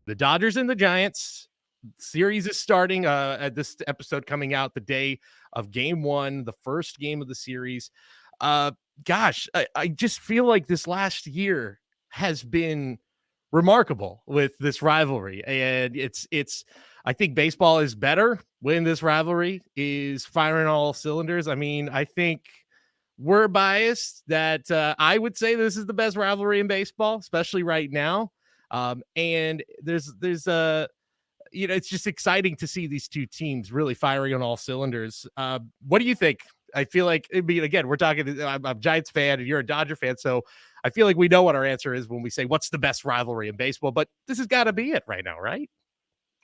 the Dodgers and the Giants. Series is starting at this episode coming out the day of game one, the first game of the series. Gosh, I just feel like this last year has been remarkable with this rivalry. And it's I think baseball is better when this rivalry is firing all cylinders. I mean, I think we're biased that I would say this is the best rivalry in baseball, especially right now. And there's a it's just exciting to see these two teams really firing on all cylinders. What do you think? I feel like, I mean, again, we're talking, I'm a Giants fan and you're a Dodger fan. So I feel like we know what our answer is when we say, what's the best rivalry in baseball? But this has got to be it right now, right?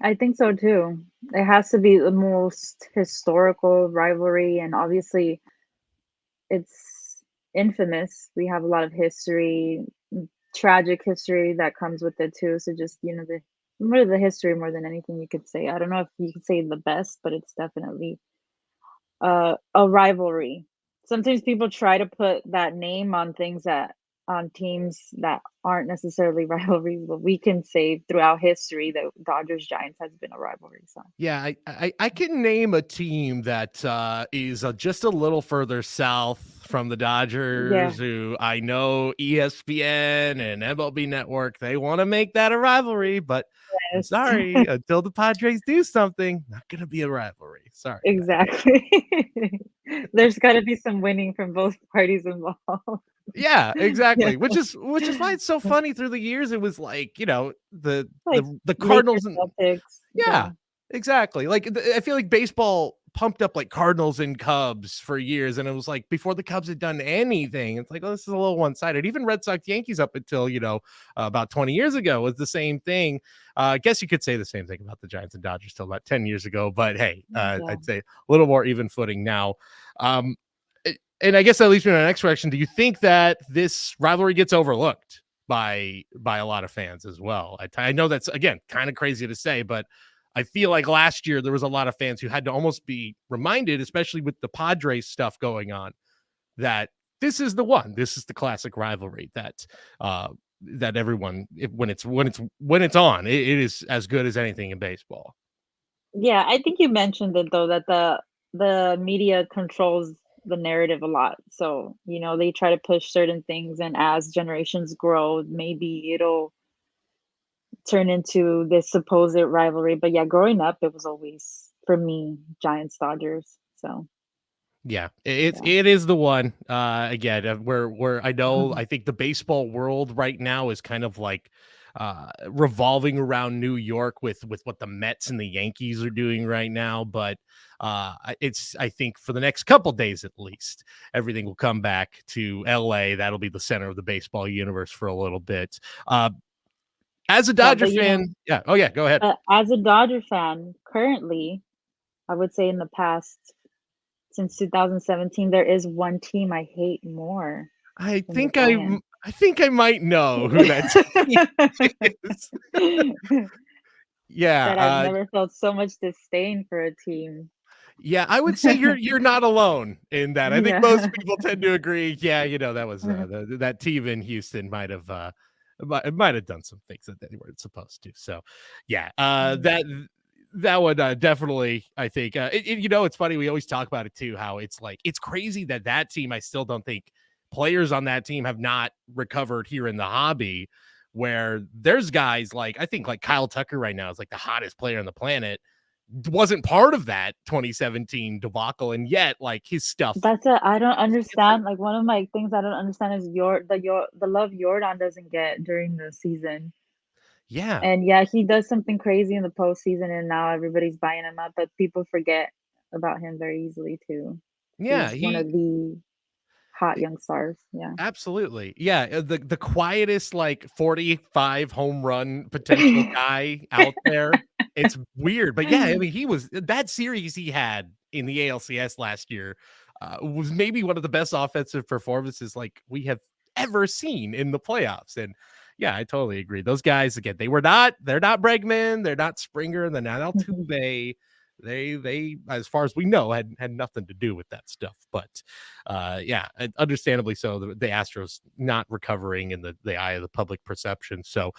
I think so too. It has to be the most historical rivalry, and obviously it's infamous. We have a lot of history, tragic history that comes with it too. So just, the more the history more than anything you could say. I don't know if you could say the best, but it's definitely a rivalry. Sometimes people try to put that name on things that on teams that aren't necessarily rivalries, but we can say throughout history that Dodgers Giants has been a rivalry. So Yeah, I can name a team that is just a little further south from the yeah, Dodgers, who I know ESPN and MLB Network, they want to make that a rivalry, but I'm yes, sorry, until the Padres do something, not going to be a rivalry. Sorry, guys. exactly. There's got to be some winning from both parties involved. Yeah, Yeah, exactly. Which is why it's so funny through the years. It was like, the like the Lakers, Cardinals and Celtics. yeah, Yeah, exactly. Like I feel like baseball pumped up like Cardinals and Cubs for years, and it was like before the Cubs had done anything, it's like, oh, this is a little one-sided. Even Red Sox Yankees up until about 20 years ago was the same thing. I guess you could say the same thing about the Giants and Dodgers till about 10 years ago, but hey, yeah. I'd say a little more even footing now. Um, and I guess that leads me to the next question. Do you think that this rivalry gets overlooked by a lot of fans as well? I know that's, again, kind of crazy to say, but I feel like last year there was a lot of fans who had to almost be reminded, especially with the Padres stuff going on, that this is the one. This is the classic rivalry that everyone, when it's on, it is as good as anything in baseball. Yeah, I think you mentioned it though that the media controls the narrative a lot. So, they try to push certain things, and as generations grow, maybe it'll turn into this supposed rivalry. But yeah, growing up it was always for me Giants Dodgers. So, Yeah, it's yeah. it is the one. Again, where I think the baseball world right now is kind of like revolving around New York with what the Mets and the Yankees are doing right now. But it's, I think, for the next couple days at least, everything will come back to LA. That'll be the center of the baseball universe for a little bit. As a Yeah, Dodger but fan, yeah. Oh yeah, go ahead. as a Dodger fan currently, I would say in the past since 2017 there is one team I hate more I than the think I Giants. I think I might know who that team is. Yeah, That I've never felt so much disdain for a team. yeah, I would say you're not alone in that. I think most Yeah. people tend to agree. Yeah, that was that team in Houston might have done some things that they weren't supposed to. So, yeah, that would definitely, I think. It's funny. We always talk about it too. How it's like it's crazy that team. I still don't think players on that team have not recovered here in the hobby. Where there's guys like, I think, like Kyle Tucker right now is like the hottest player on the planet, wasn't part of that 2017 debacle, and yet like his stuff I don't is different. understand, like, one of my things I don't understand is the love Jordan doesn't get during the season. Yeah, And yeah, he does something crazy in the postseason, and now everybody's buying him up, but people forget about him very easily too. yeah, He's one he of the hot young stars, yeah. absolutely, yeah, the quietest like 45 home run potential guy out there. It's weird, but yeah, I mean, he was that series he had in the ALCS last year was maybe one of the best offensive performances like we have ever seen in the playoffs. And yeah, I totally agree. Those guys, again, they're not Bregman, they're not Springer, they're not Altuve. They, as far as we know, had nothing to do with that stuff. But yeah, understandably so. The Astros not recovering in the eye of the public perception. So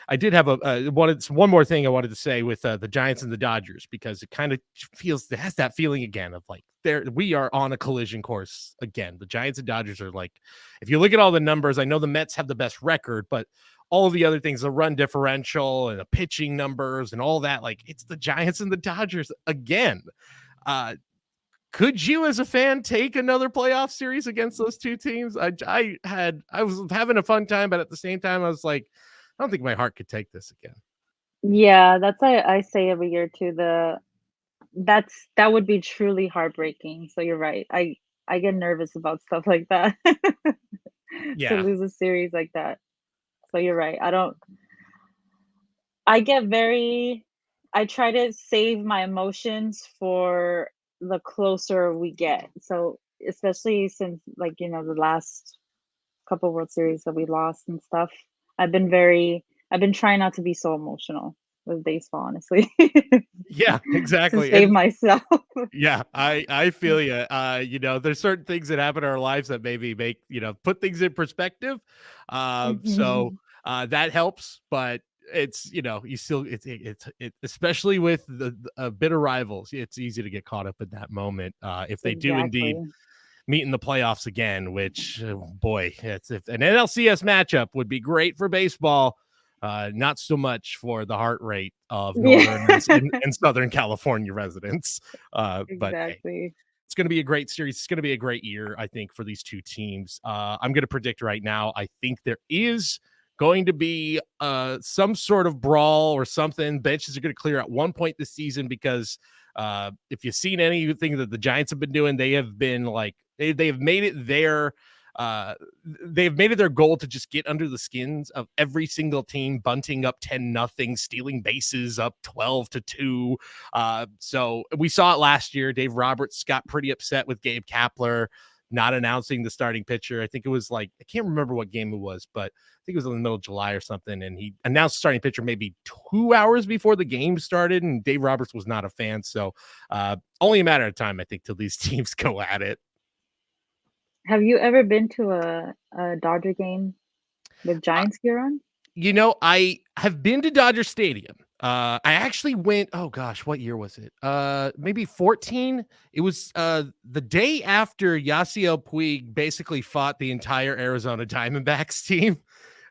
I did have one more thing I wanted to say with the Giants and the Dodgers, because it kind of feels, it has that feeling again of like we are on a collision course again. The Giants and Dodgers are like, if you look at all the numbers, I know the Mets have the best record, but all of the other things, the run differential and the pitching numbers and all that, like it's the Giants and the Dodgers again. Could you, as a fan, take another playoff series against those two teams? I was having a fun time, but at the same time, I was like, I don't think my heart could take this again. Yeah, that's I say every year too. That would be truly heartbreaking. So you're right. I get nervous about stuff like that to Yeah, lose a series like that. So you're right. I don't. I get very. I try to save my emotions for the closer we get. So especially since the last couple World Series that we lost and stuff. I've been very. I've been trying not to be so emotional with baseball, honestly, yeah, to exactly. save And myself. yeah, I feel you. There's certain things that happen in our lives that maybe make, put things in perspective. So Mhm. that helps, but it's, you still, especially with the bitter rivals, it's easy to get caught up in that moment. If they do indeed Exactly. meet in the playoffs again, which boy, it's, if an NLCS matchup would be great for baseball, not so much for the heart rate of Yeah. Northern and Southern California residents. But hey, Exactly. it's going to be a great series. It's going to be a great year, I think, for these two teams. I'm going to predict right now, I think there is going to be some sort of brawl or something. Benches are going to clear at one point this season, because if you've seen anything that the Giants have been doing, they have been like, they have made it they've made it their goal to just get under the skins of every single team, bunting up 10-0, stealing bases up 12-2. So we saw it last year. Dave Roberts got pretty upset with Gabe Kapler not announcing the starting pitcher. I think it was like, I can't remember what game it was, but I think it was in the middle of July or something. And he announced starting pitcher maybe 2 hours before the game started. And Dave Roberts was not a fan. So only a matter of time, I think, till these teams go at it. Have you ever been to a Dodger game with Uh, Giants gear on? I have been to Dodger Stadium. I actually went, oh gosh, what year was it? Maybe 14. It was the day after Yasiel Puig basically fought the entire Arizona Diamondbacks team.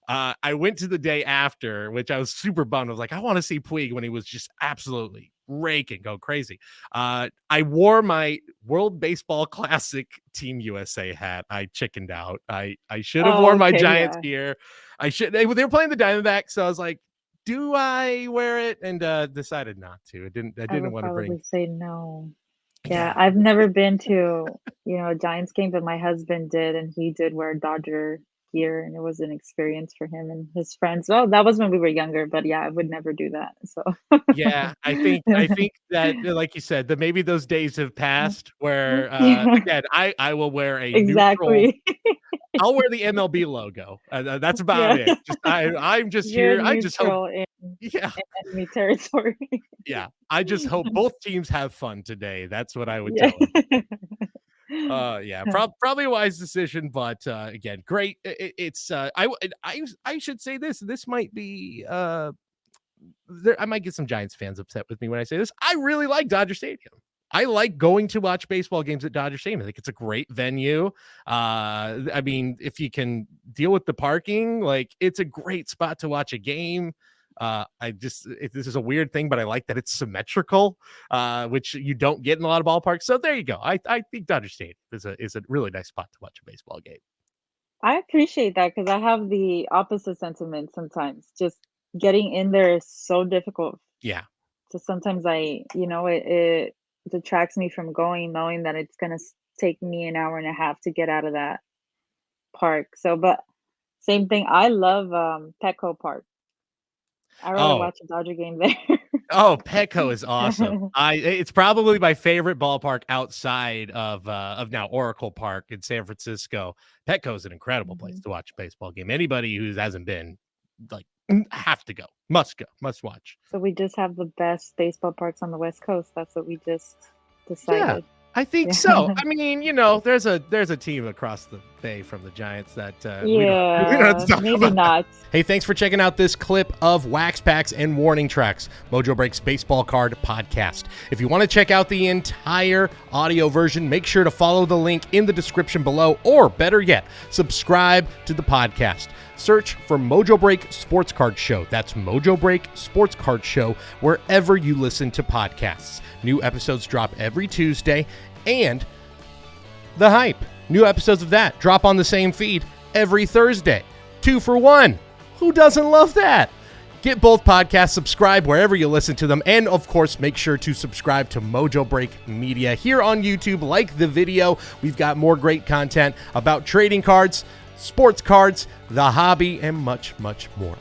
I went to the day after, which I was super bummed. I was like, I want to see Puig when he was just absolutely raking, go crazy. I wore my World Baseball Classic Team USA hat. I chickened out. I should have Oh, worn my okay, Giants yeah. gear. They were playing the Diamondbacks, so I was like, do I wear it? And decided not to. I I didn't would want to bring. probably say no. Yeah, Yeah. I've never been to, a Giants game, but my husband did, and he did wear Dodger gear, and it was an experience for him and his friends. Well, that was when we were younger, but yeah, I would never do that. So Yeah, I think that, like you said, that maybe those days have passed where, yeah, again, I will wear a neutral. exactly. I'll wear the MLB logo. That's about Yeah. it. Just I'm just You're here. I just hope. neutral Yeah, in enemy territory. yeah. I just hope both teams have fun today. That's what I would Yeah. tell them. Yeah, probably a wise decision, but again, great. It's I should say this. This might be I might get some Giants fans upset with me when I say this. I really like Dodger Stadium. I like going to watch baseball games at Dodger Stadium. I think it's a great venue. I mean, if you can deal with the parking, like it's a great spot to watch a game. This is a weird thing, but I like that it's symmetrical, which you don't get in a lot of ballparks. So there you go. I think Dodger Stadium is a really nice spot to watch a baseball game. I appreciate that because I have the opposite sentiment sometimes. Just getting in there is so difficult. Yeah. So sometimes it detracts me from going, knowing that it's gonna take me an hour and a half to get out of that park. So, but same thing. I love Petco Park. I rather Oh, watch a Dodger game there. Oh, Petco is awesome. It's probably my favorite ballpark outside of now Oracle Park in San Francisco. Petco is an incredible place Mhm. to watch a baseball game. Anybody who hasn't been, like, have to go, must watch. So we just have the best baseball parks on the West Coast. That's what we just Yeah, decided. I think Yeah. so. I mean, there's a team across Bay from the Giants that we don't have Yeah, to talk maybe about. not. Hey, thanks for checking out this clip of Wax Packs and Warning Tracks, Mojobreak's baseball card podcast. If you want to check out the entire audio version, make sure to follow the link in the description below, or better yet, subscribe to the podcast. Search for Mojobreak Sports Card Show. That's Mojobreak Sports Card Show wherever you listen to podcasts. New episodes drop every Tuesday, and The Hype. New episodes of that drop on the same feed every Thursday. 2 for 1. Who doesn't love that? Get both podcasts, subscribe wherever you listen to them, and of course, make sure to subscribe to Mojobreak Media here on YouTube. Like the video. We've got more great content about trading cards, sports cards, the hobby, and much, much more.